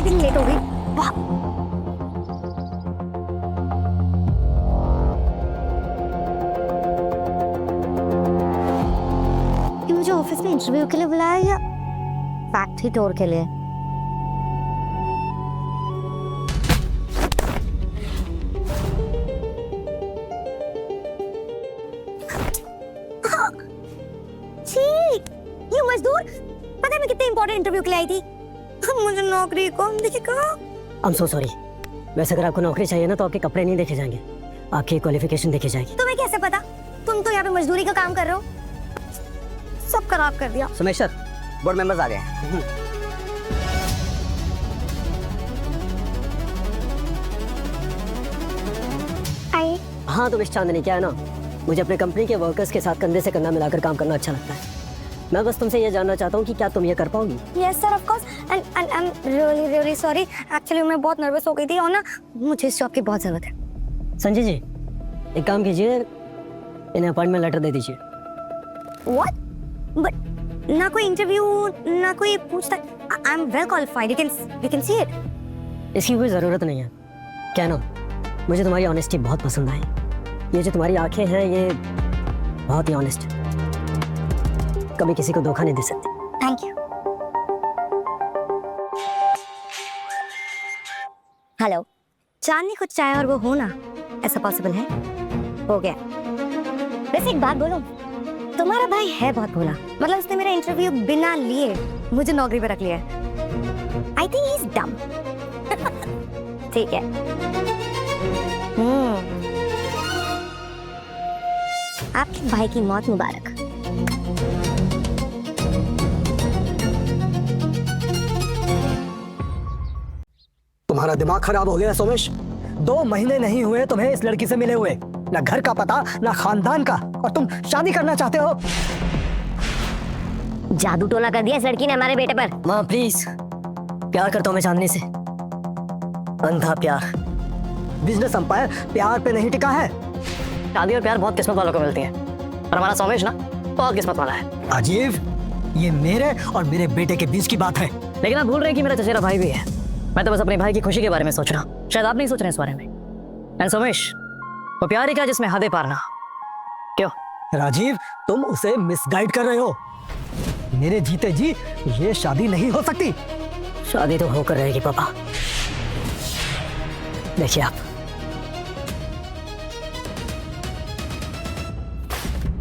मैं इतनी लेट हो गई। वाह। ये मुझे ऑफिस में इंटरव्यू के लिए बुलाया या फैक्ट्री टूर के लिए? ये मजदूर, पता है मैं कितने इंपॉर्टेंट इंटरव्यू के लिए आई थी। मुझे नौकरी कौन देगा? I'm so sorry। वैसे अगर आपको नौकरी चाहिए ना तो आपके कपड़े नहीं देखे जाएंगे, आपकी क्वालिफिकेशन देखी जाएगी। तुम्हें कैसे पता? तुम तो यहाँ पे मजदूरी का काम कर रहे हो। सब खराब कर दिया। सुमेश सर, बोर्ड मेंबर्स आ गए हैं। आइए। हाँ तो मिस चांदनी, क्या है ना, मुझे अपने कंपनी के वर्कर्स के साथ कंधे से कंधा मिलाकर काम करना अच्छा लगता है। मैं बस तुमसे ये जानना चाहता हूँ कि क्या तुम ये कर पाओगी? Yes sir, of course, and I'm really sorry। Actually मैं बहुत नर्वस हो गई थी और ना मुझे इस जॉब की बहुत जरूरत है। संजय जी, एक काम कीजिए, इन्हें अपॉइंटमेंट लेटर दे दीजिए। What? But ना कोई इंटरव्यू, ना कोई पूछता। I'm well qualified, you can see it। इसकी कोई ज़रूरत नहीं है। क्या ना, मुझे तुम्हारी ऑनेस्टी बहुत पसंद आई। ये जो तुम्हारी आंखें हैं ये बहुत ही ऑनेस्ट, कभी किसी को धोखा नहीं दे सकती। Thank you. हेलो, चांदनी कुछ चाय और वो हो ना, ऐसा पॉसिबल है? हो गया। वैसे एक बात बोलूं, तुम्हारा भाई है बहुत भोला। मतलब उसने मेरा इंटरव्यू बिना लिए मुझे नौकरी पे रख लिया है। I think he is dumb. ठीक है। आपके भाई की मौत मुबारक। तुम्हारा दिमाग खराब हो गया सोमेश। 2 महीने नहीं हुए तुम्हें इस लड़की से मिले हुए, ना घर का पता ना खानदान का, और तुम शादी करना चाहते हो। जादू टोना कर दिया इस लड़की ने हमारे बेटे पर। माँ प्लीज, प्यार करता हूँ मैं चांदनी से, अंधा प्यार। बिजनेस अंपायर प्यार पे नहीं टिका है। शादी और प्यार बहुत किस्मत वालों को मिलती है, और हमारा सोमेश ना बहुत किस्मत वाला है। अजीब, ये मेरे और मेरे बेटे के बीच की बात है। लेकिन आप भूल रहे हैं कि मेरा चचेरा भाई भी है। मैं तो बस अपने भाई की खुशी के बारे में सोच रहा हूँ, शायद आप नहीं सोच रहे हैं इस बारे में। एंड सोमेश, वो प्यार ही क्या जिसमें हदें पारना। क्यों राजीव, तुम उसे मिसगाइड कर रहे हो। मेरे जीते जी ये शादी नहीं हो सकती। शादी तो होकर रहेगी पापा। देखिए आप,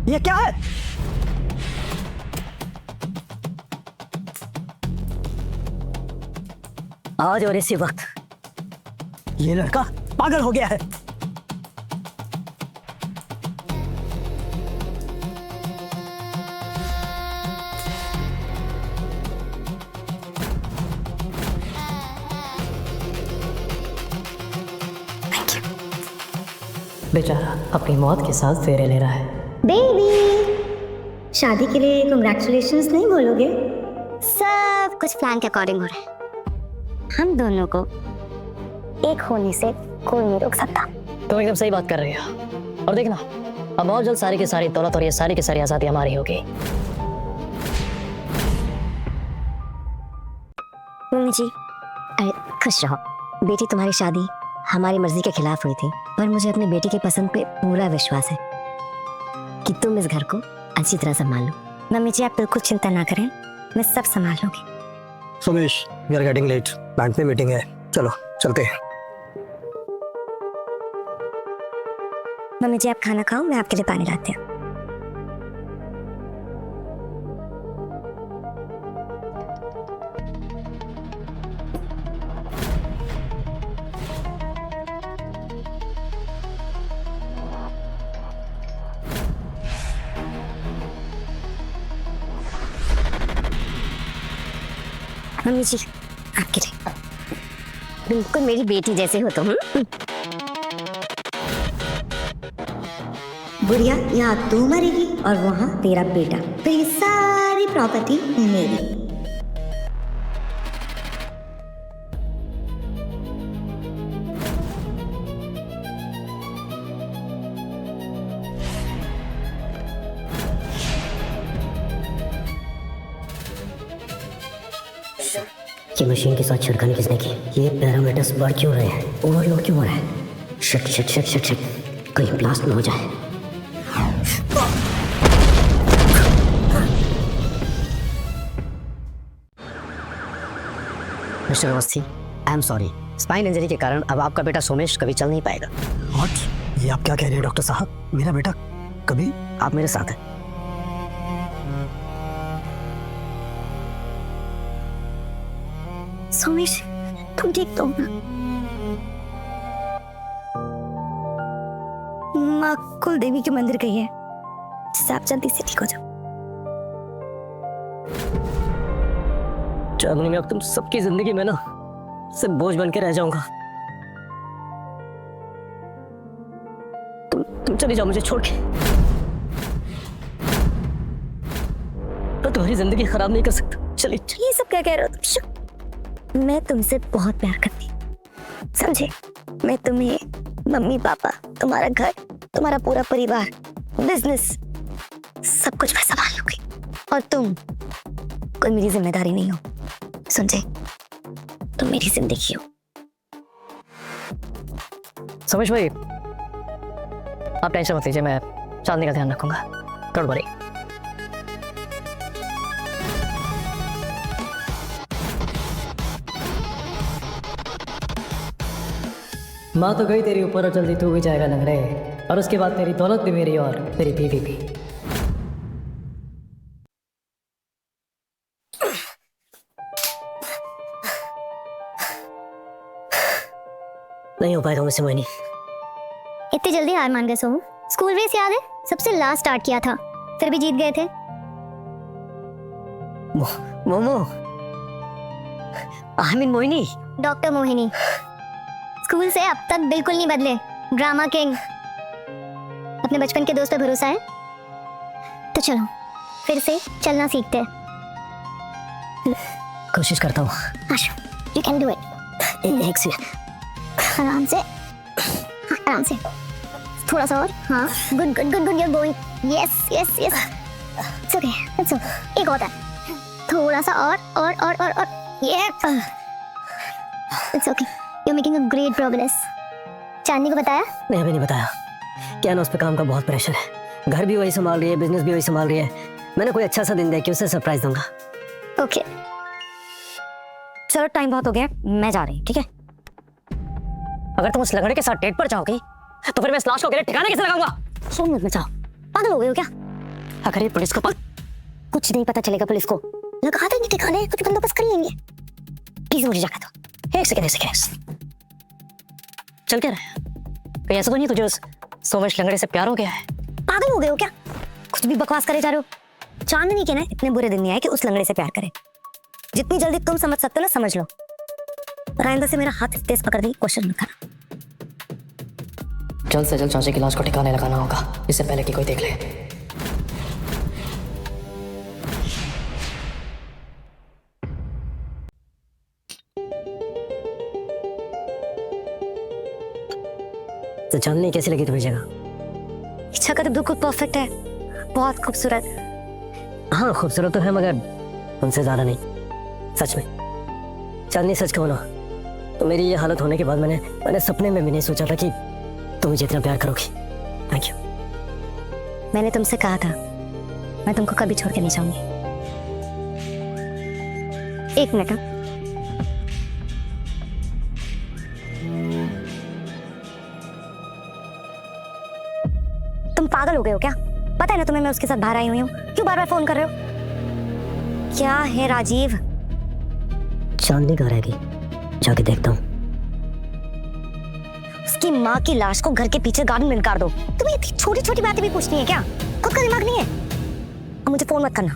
ये क्या है? आज और इसी वक्त ये लड़का पागल हो गया है। बेचारा अपनी मौत के साथ फेरे ले रहा है। बेबी, शादी के लिए कांग्रेचुलेशंस नहीं बोलोगे? सब कुछ प्लान के अकॉर्डिंग हो रहा है। हम दोनों को एक होने से कोई नहीं रोक सकता। तुम एकदम सही बात कर रही हो। और देखना, अब बहुत जल्द सारी की सारी दौलत और ये सारी की सारी आजादी हमारी होगी। मम्मी जी, अरे खुश रहो। बेटी, तुम्हारी शादी हमारी मर्जी के खिलाफ हुई थी, पर मुझे अपनी बेटी की पसंद पे पूरा विश्वास है कि तुम इस घर को अच्छी तरह संभाल लो। मम्मी जी, आप बिल्कुल चिंता ना करें, मैं सब संभाल लूंगी। Somesh, we are getting late, bank में मीटिंग है, चलो चलते हैं। मम्मी जी, आप खाना खाओ, मैं आपके लिए पानी लाती हूँ। मम्मी जी, आपके लिए बिल्कुल मेरी बेटी जैसे हो तुम। बुढ़िया, यहाँ तू मरेगी और वहाँ तेरा बेटा, तो ये सारी प्रॉपर्टी मेरी। कि मशीन के साथ छिड़खानी किसने की। ये पैरामीटर्स बढ़ क्यों रहे हैं, ओवरलोड क्यों हो रहा है। Shit shit shit shit shit, कहीं ब्लास्ट ना हो जाए। Mister Awasthi, I am sorry, spine injury के कारण अब आपका बेटा सोमेश कभी चल नहीं पाएगा। व्हाट? ये आप क्या कह रहे हैं डॉक्टर साहब? मेरा बेटा कभी? आप मेरे साथ हैं। सोमेश, तुम ठीक तो हो ना? माँ कुल देवी के मंदिर गई है, जिससे आप जल्दी से ठीक हो जाओ। चांदनी में अब तुम सबकी जिंदगी में ना सिर्फ बोझ बन के रह जाऊंगा। तुम चली जाओ मुझे छोड़ के। मैं तुम्हारी जिंदगी खराब नहीं कर सकता। चलिए चलिए। ये सब क्या कह रहे हो तुम? मैं तुमसे बहुत प्यार करती हूँ, समझे? मैं तुम्हें, मम्मी पापा, तुम्हारा घर, तुम्हारा पूरा परिवार, बिजनेस, सब कुछ मैं संभाल लूंगी। और तुम कोई मेरी जिम्मेदारी नहीं हो, समझे? तुम मेरी जिंदगी हो। सोमेश भाई, आप टेंशन मत लीजिए, मैं चांदनी का ध्यान रखूंगा। Don't worry. माँ तो गई तेरी ऊपर और जल्दी तू भी जाएगा लग रहे, और उसके बाद तेरी दौलत भी मेरी और तेरी बीवी भी। नहीं हो पाएगा मुझसे मोहिनी। इतनी जल्दी हार मान गए सोमू? स्कूल रेस याद है? सबसे लास्ट स्टार्ट किया था, फिर भी जीत गए थे। Momo, I mean Mohini. Doctor Mohini. School से अब तक बिल्कुल नहीं बदले। Drama king. अपने बचपन के दोस्त पे भरोसा है? तो चलो फिर से चलना सीखते हैं। कोशिश करता हूँ। आशु, यू कैन डू इट। एक से आराम से, आराम से। थोड़ा सा और। हाँ, good good good good, you are going. Yes yes yes, it's okay, it's okay. एक और है, थोड़ा सा और ये। It's okay, you are making a great progress. Chandni को बताया? नहीं, अभी नहीं बताया। क्या ना, उस पे काम का बहुत प्रेशर है। घर भी वही संभाल रही है, बिजनेस भी वही संभाल रही है। मैंने कोई अच्छा सा दिन देख के उसे सरप्राइज दूंगा। ओके। चलो टाइम बहुत हो गया, मैं जा रही हूँ, ठीक है? अगर तुम उस लंगड़े के साथ डेट पर जाओगी तो फिर मैं इस लाश को अकेले ठिकाने कैसे लगाऊंगा? सुन मत मचाओ, पागल हो गए हो क्या? अगर ये पुलिस को कुछ नहीं पता चलेगा पुलिस को। लगा देंगे ठिकाने, कुछ बंदोबस्त कर लेंगे। प्लीज मुझे जाने दो। एक सेकंड। चल क्या रहा है? कहीं ऐसा तो नहीं तुझे उस सोमेश लंगड़े से प्यार हो गया है? पागल हो गए हो क्या? कुछ भी बकवास करे जा रहे हो। चांदनी के ना इतने बुरे दिन नहीं आए कि उस लंगड़े से प्यार करे। जितनी जल्दी तुम समझ सकते हो ना, समझ लो। और आइंदा से मेरा हाथ तेज पकड़ने की कोशिश मत करना। जल्द से जल्द चाची की लाश को ठिकाने लगाना होगा, इससे पहले कि कोई देख ले। तो चांदनी कैसी लगी तुम्हें जगह? इच्छा का तो बिल्कुल परफेक्ट है, बहुत खूबसूरत। हाँ, खूबसूरत तो है, मगर उनसे ज्यादा नहीं। सच में चांदनी, सच कहो ना, तो मेरी ये हालत होने के बाद मैंने सपने में भी नहीं सोचा था कि तुम मुझे इतना प्यार करोगी। Thank you. मैंने तुमसे कहा था मैं तुमको कभी छोड़ के नहीं जाऊंगी। एक मिनट। तुम पागल हो गए हो क्या? पता है ना तुम्हें मैं उसके साथ बाहर आई हुई हूँ, क्यों बार बार फोन कर रहे हो? क्या है राजीव? चांदनी कहाँ रहेगी? जाके देखता हूँ। उसकी माँ की लाश को घर के पीछे गार्डन में निकाल दो। तुम्हें इतनी छोटी छोटी बातें भी पूछनी है क्या? खुद का दिमाग नहीं है? अब मुझे फोन मत करना।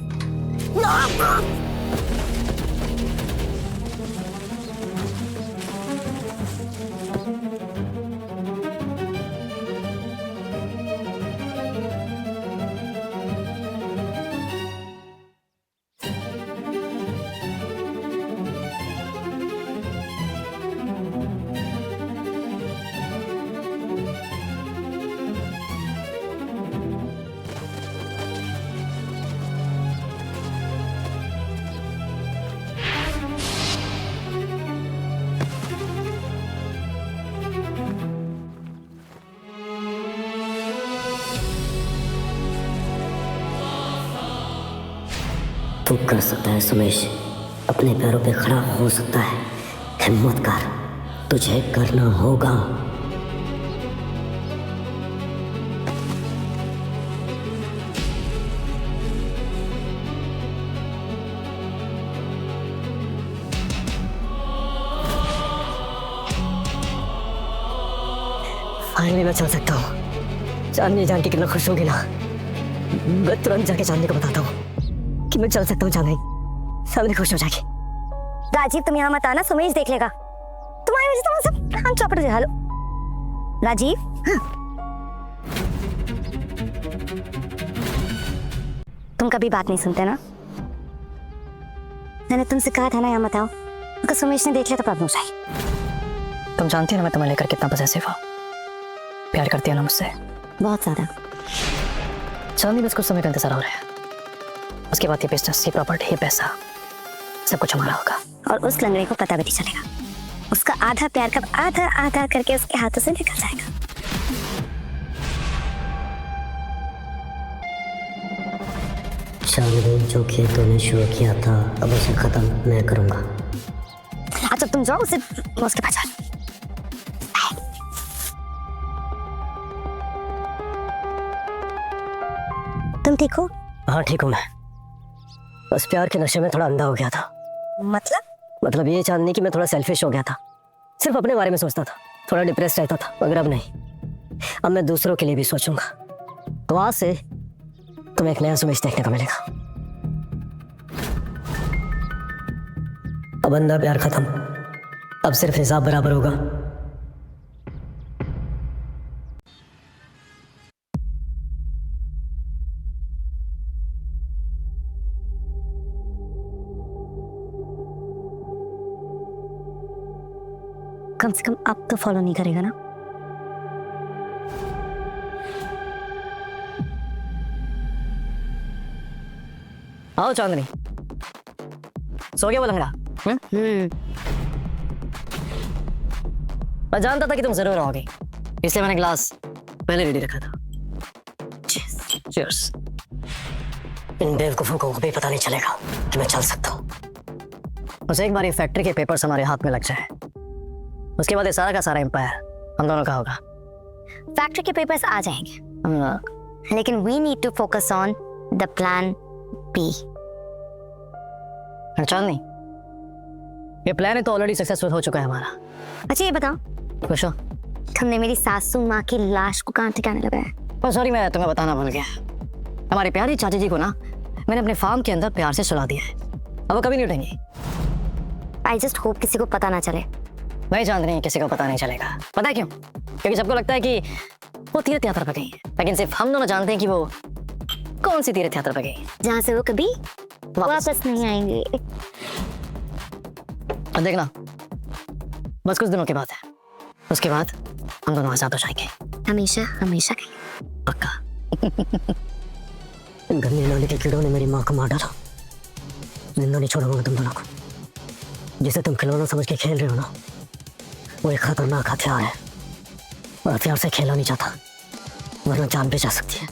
तू कर सकता है सुमेश, अपने पैरों पे खड़ा हो सकता है। हिम्मत कर, तुझे करना होगा। फाइनली मैं चल सकता हूँ। चांदनी जान के कितना खुश होगी ना। मैं तुरंत जाके चांदनी को बताता हूँ कि मैं चल सकता हूँ। चांदनी चांदनी खुश हो जाएगी। राजीव तुम यहाँ मत आना, सुमेश देख लेगा तुम्हारी वजह से। तुम सब हम चौपट हेलो राजीव। हाँ। तुम कभी बात नहीं सुनते ना। मैंने तुमसे कहा था ना यहाँ मत आओ, अगर सुमेश ने देख लिया तो प्रॉब्लम हो जाएगी। तुम जानती हो ना मैं तुम्हें लेकर कितना पॉसेसिव हूँ। प्यार करती है ना मुझसे बहुत ज्यादा। चांदनी बस कुछ समय का इंतजार हो रहा है। उसके बाद ये बिजनेस, ये प्रॉपर्टी, ये पैसा सब कुछ हमारा होगा। और उस लंगड़े को पता भी नहीं चलेगा। उसका आधा प्यार कब आधा आधा करके उसके हाथों से निकल जाएगा। चांदनी जो खेल तूने शुरू किया था अब उसे खत्म मैं करूंगा। अच्छा तुम जाओ, उसे उसके पास जाओ। तुम ठीक हो? हाँ ठीक हूँ मैं, बस प्यार के नशे में थोड़ा अंधा हो गया था। मतलब ये चांदनी कि मैं थोड़ा सेल्फिश हो गया था। सिर्फ अपने बारे में सोचता था, थोड़ा डिप्रेस रहता था। मगर अब नहीं, अब मैं दूसरों के लिए भी सोचूंगा। तो आज से तुम्हें एक नया सुमेश देखने को मिलेगा। अब अंधा प्यार खत्म, अब सिर्फ हिसाब बराबर होगा। कम से कम अब तो फॉलो नहीं करेगा ना। आओ चांदनी, सो गया वो लंगड़ा? मैं जानता था कि तुम जरूर आओगे, इसलिए मैंने ग्लास पहले रेडी रखा था। Cheers. इन बेवकूफों को भी पता नहीं चलेगा कि मैं चल सकता हूँ। बस एक बार ये फैक्ट्री के पेपर्स हमारे हाथ में लग जाए, उसके बाद ये सारा का सारा एम्पायर हम दोनों का होगा। फैक्ट्री के पेपर्स आ जाएंगे, लेकिन we need to focus on the plan B. Chandni, ये प्लान है तो ऑलरेडी सक्सेसफुल हो चुका है हमारा। अच्छा ये बताओ, खुश हो? तुमने मेरी सासू माँ की लाश को कहाँ ठिकाने लगाया? सॉरी मैं तुम्हें बताना भूल गया। हमारे प्यारे चाचा जी को ना मैंने अपने फार्म के अंदर प्यार से सुला दिया है। अब वो कभी नहीं उठेंगे। आई जस्ट होप किसी को पता ना चले। नहीं चांदनी, किसी को पता नहीं चलेगा। पता है क्यों? क्योंकि सबको लगता है कि वो तीर्थ यात्रा पर गई है, लेकिन सिर्फ हम दोनों जानते हैं कि वो कौन सी तीर्थ यात्रा पर गई है, जहाँ से वो कभी वापस नहीं आएंगे। और देखना, बस कुछ दिनों के बाद है, उसके बाद हम दोनों आजाद हो जाएंगे। हमेशा हमेशा के लिए। पक्का। गन्ने नाली के कीड़ों ने मेरी माँ को मार डाला। जिंदा नहीं छोड़ूंगा तुम दोनों को। जिसे तुम खिलौना समझ के खेल रहे हो ना, वो एक खतरनाक हथियार है। और हथियार से खेला नहीं जाता, वरना जान भी जा सकती है।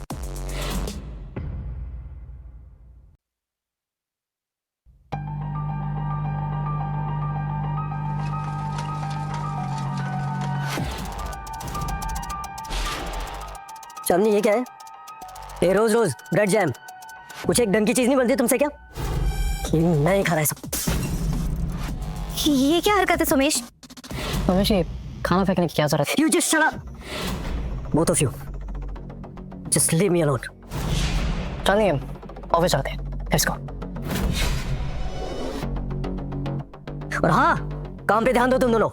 चांदनी ये क्या है? ये रोज रोज ब्रेड जैम, कुछ एक ढंग की चीज नहीं बनती तुमसे क्या? मैं नहीं खा रहा है सब। ये क्या हरकत है सुमेश? सुमेश, ये खाना फेंकने की क्या जरूरत है? You just shut up. Both of you, just leave me alone. चांदनी, हम ऑफिस चलते हैं। Let's go. और हाँ, काम पे ध्यान दो तुम दोनों।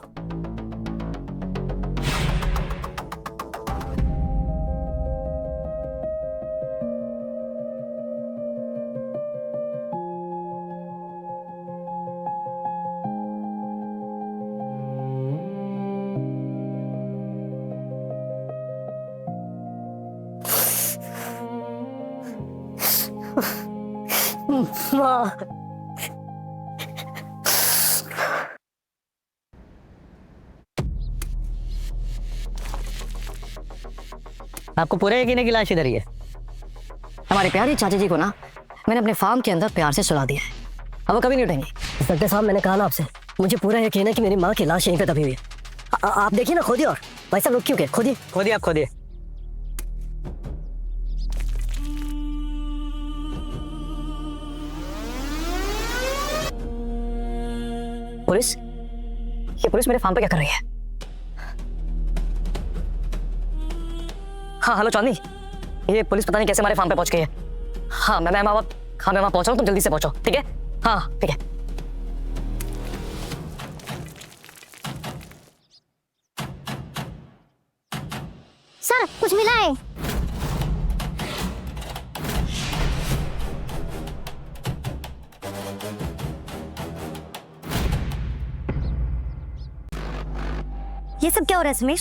आपको पूरे यकीन है कि लाश इधर ही है? हमारे प्यारे चाचा जी को ना मैंने अपने फार्म के अंदर प्यार से सुला दिया है, अब वो कभी नहीं उठेंगे। इंस्पेक्टर साहब, मैंने कहा ना आपसे, मुझे पूरा यकीन है कि मेरी माँ की लाश यहीं पे दबी हुई है। आप देखिए ना, खोदिए। और भाई साहब, रुक क्यों गए? खोदिए। खोदिए, आप खोदिए। पुलिस, ये पुलिस मेरे फार्म पे क्या कर रही है? हाँ हेलो चांदनी, ये पुलिस पता नहीं कैसे हमारे फार्म पे पहुंच गई है। हाँ मैं वहाँ पहुंच रहा हूँ, तुम जल्दी से पहुंचो, ठीक है? हाँ ठीक है। सर कुछ मिला है? ये सब क्या हो रहा है सुमेश?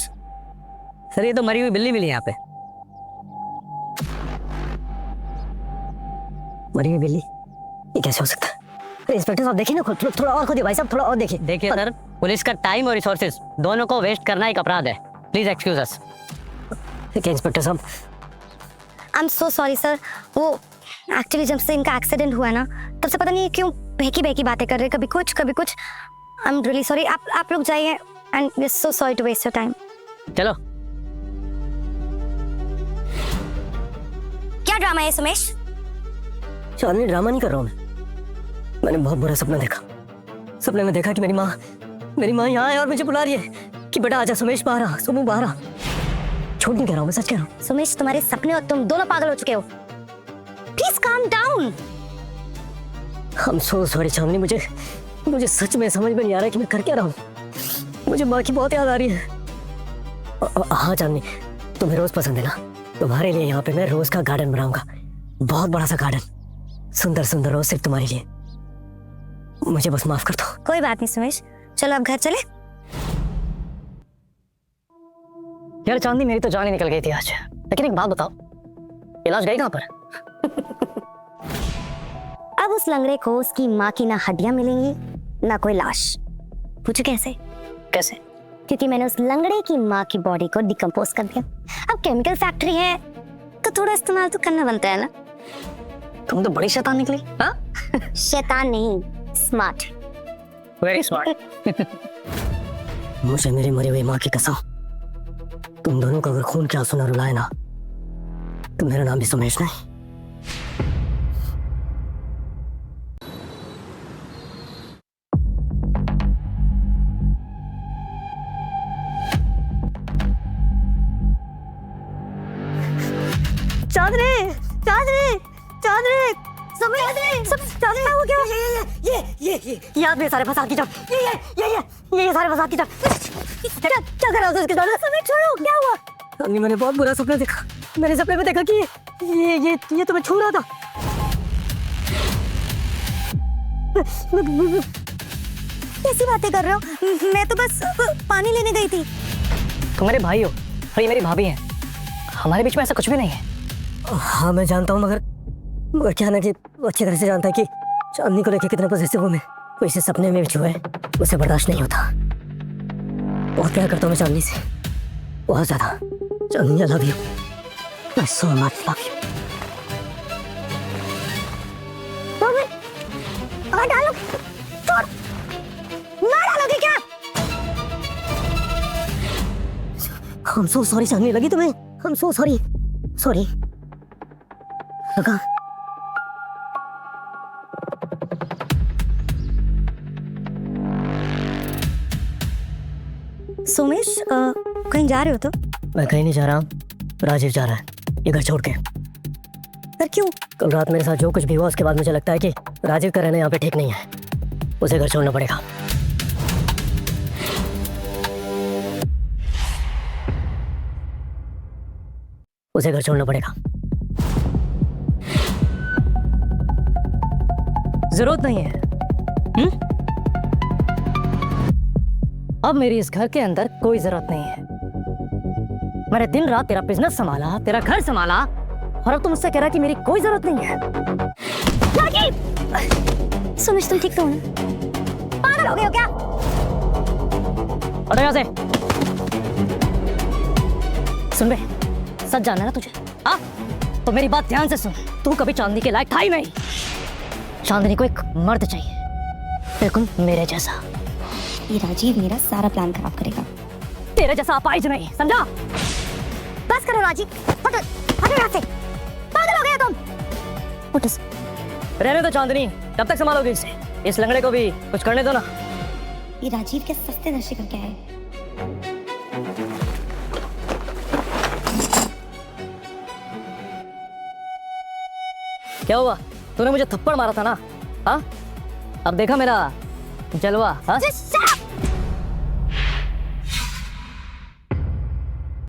सर ये तो मरी हुई बिल्ली मिली है यहाँ पे। मरी हुई बिल्ली? ये कैसे हो सकता है? अरे इंस्पेक्टर साहब देखिए ना, थोड़ा और खोदिए भाई साहब, थोड़ा और देखिए। देखिए सर, पुलिस का टाइम और रिसोर्सेज दोनों को वेस्ट करना एक अपराध है। प्लीज एक्सक्यूज अस। ठीक है इंस्पेक्टर साहब। आई एम सो सॉरी सर। वो एक्चुअली जब से इनका एक्सीडेंट हुआ है ना, तब से पता नहीं क्यों बहकी बहकी बातें कर रहे हैं, कभी कुछ कभी कुछ। I am really sorry. आप लोग जाइए and we are so sorry to waste your time. चलो। क्या ड्रामा है सुमेश? चांदनी, ड्रामा नहीं कर रहा हूँ मैंने बहुत बुरा सपना देखा। सपने में देखा कि मेरी माँ यहाँ है और मुझे बुला रही है कि बेटा आजा सुमेश, बाहर आ, सुमू बाहर आ। झूठ नहीं कह रहा हूँ, मैं सच कह रहा हूँ। सुमेश, तुम्हारे सपने और तुम दोनों पागल हो चुके हो। Please calm down. I am so sorry Chandni, मुझे सच में समझ में नहीं आ रहा कि मैं कर क्या रहा हूँ। मुझे माँ की बहुत याद आ रही है। हाँ चांदनी, तुम्हें रोज पसंद है ना, तुम्हारे लिए यहाँ पे मैं रोज का गार्डन बनाऊंगा, बहुत बड़ा सा गार्डन, सुंदर सुंदर रोज सिर्फ तुम्हारे लिए। मुझे बस माफ कर दो। कोई बात नहीं सुमेश, चलो अब घर चले। यार चांदनी, मेरी तो जान ही निकल गई थी आज। लेकिन एक बात बताओ, ये लाश गई कहाँ पर? अब उस लंगड़े को उसकी माँ की ना हड्डियां मिलेंगी ना कोई लाश। पूछो कैसे? कैसे? क्योंकि मैंने उस लंगड़े की माँ की बॉडी को डिकम्पोज कर दिया। अब केमिकल फैक्ट्री है तो थोड़ा इस्तेमाल तो करना बनता है ना। तुम तो बड़ी शैतान निकली। हाँ शैतान नहीं, स्मार्ट। Very smart. मुझे मेरी मरी हुई माँ की कसम, तुम दोनों को अगर खून के आंसू न रुलाए ना, तो मेरा नाम भी सुमेश नहीं। चांदनी, चांदनी, चांदनी, चांदनी हो गया। ये आदमी सारे फंसा की जब ये सारे फंसा की जब क्या कर रहा था उसके साथ? समय छोड़ो, क्या हुआ? चांदनी, मैंने बहुत बुरा सपना देखा। मैंने सपने में देखा कि ये तुम्हें छू रहा था। कैसी बातें कर रहे हो? मैं तो बस पानी लेने गई थी। तुम मेरे भाई हो और ये मेरी भाभी हैं। हमारे बीच में ऐसा कुछ भी नहीं है। हाँ मैं जानता हूँ, मगर क्या ना कि वो अच्छी तरह से जानता है कि चांदनी को लेकर कितना पॉजिटिव हूँ मैं। वो इसे सपने में भी छुए, उसे बर्दाश्त नहीं होता। बहुत प्यार करता हूँ मैं चांदनी से, बहुत ज्यादा। Chandni, I love you, I so much love you. डालो, छोड़, ना डालोगे क्या? I'm so sorry चांदनी, लगी तुम्हें? I'm so sorry, sorry। लगा? सुमेश, कहीं जा रहे हो तो? मैं कहीं नहीं जा रहा, राजीव जा रहा है ये घर छोड़ के। पर क्यों? कल रात मेरे साथ जो कुछ भी हुआ उसके बाद मुझे लगता है कि राजीव का रहना यहाँ पे ठीक नहीं है, उसे घर छोड़ना पड़ेगा। उसे घर छोड़ना पड़ेगा। जरूरत नहीं है। अब मेरी इस घर के अंदर कोई जरूरत नहीं है। मैंने दिन रात तेरा बिजनेस संभाला, तेरा घर संभाला, और अब तुम मुझसे कह रहा कि मेरी कोई जरूरत नहीं है। सुमेश, तुम ठीक तो हो ना? पागल हो गए हो क्या? हटो यहाँ से। सुन बे, सच जानना है ना तुझे? हाँ, तो मेरी बात ध्यान से सुन, तू कभी चांदनी के लायक था ही नहीं। चांदनी को एक मर्द चाहिए, बिल्कुल मेरे जैसा। ये राजीव मेरा सारा प्लान खराब करेगा। तेरे जैसा अपाहिज नहीं, समझा? बस करो राजीव, हटो हटो यहाँ से, पागल हो गए तुम। उठ इस- रहने दो चांदनी, कब तक संभालोगे इसे? इस लंगड़े को भी कुछ करने दो ना। ये राजीव के सस्ते नशे करके आए। क्या हुआ? तूने मुझे थप्पड़ मारा था ना? हाँ, अब देखा मेरा जलवा? हाँ? Just shut up!